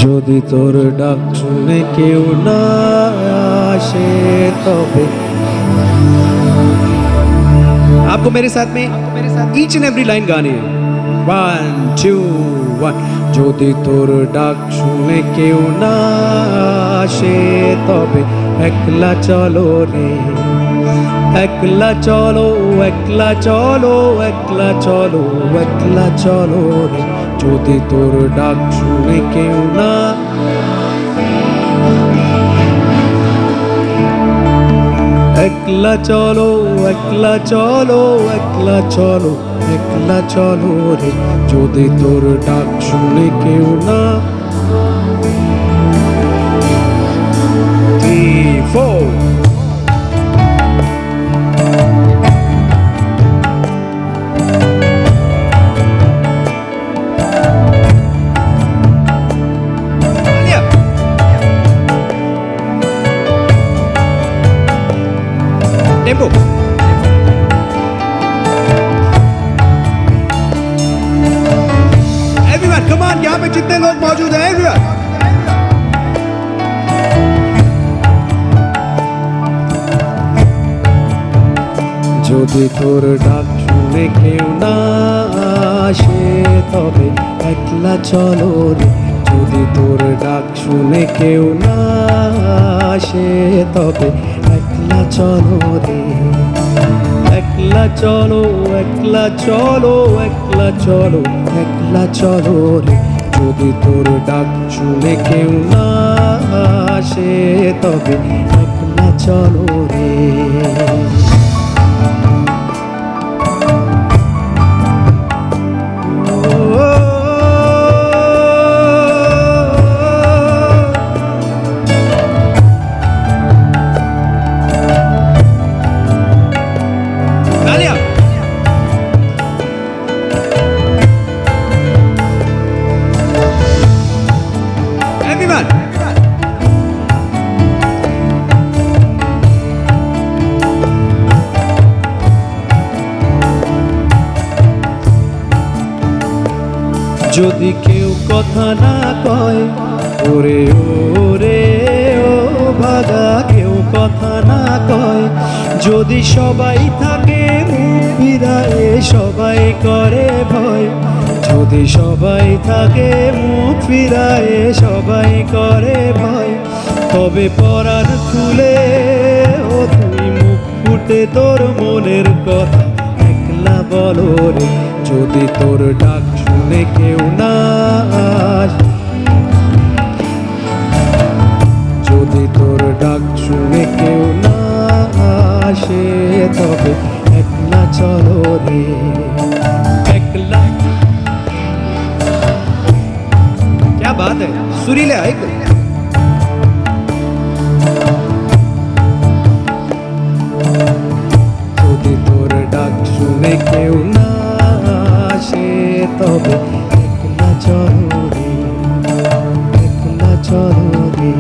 যদি তোর ডাক শুনে কেউ না আসে তবে आपको मेरे साथ में ईच एंड एवरी लाइन गानी है 1 2 1 যদি তোর ডাক শুনে কেউ না আসে তবে একলা চলো রে একলা চলো একলা চলো একলা চলো একলা চলো রে যদি তোর ডাক শুনে কেউ না একলা চলো একলা চলো একলা চলো একলা চলো রে যদি তোর ডাক শুনে কেউ না 3 4 टेम्पो एवरीवन कम ऑन यहाँ पे जितने लोग मौजूद हैं एवरीवन যদি তোর ডাক শুনে কেউ না আসে তবে একলা চলো রে যদি তোর ডাক শুনে কেউ না আসে তবে একলা চলো রে একলা চলো একলা চলো একলা চলো একলা চলো রে যদি তোর ডাক শুনে কেউ না আসে তবে একলা চলো রে যদি কেউ কথা না কয় ওরে ওরে ও ভাগা কেউ কথা না কয় যদি সবাই থাকে মুখ ফিরায়ে সবাই করে ভয় যদি সবাই থাকে মুখ ফিরায়ে সবাই করে ভয় তবে পরাণ খুলে ও তুই মুখ ফুটে তোর মনের কথা একলা বলো রে যদি তোর ডাক শুনে কেউ না আসে যদি তোর ডাক শুনে কেউ না আসে তবে একলা চলো রে একলা क्या बात है सुरीले ऐक যদি তোর ডাক শুনে কেউ না আসে তবে একলা চলো রে একলা চলো রে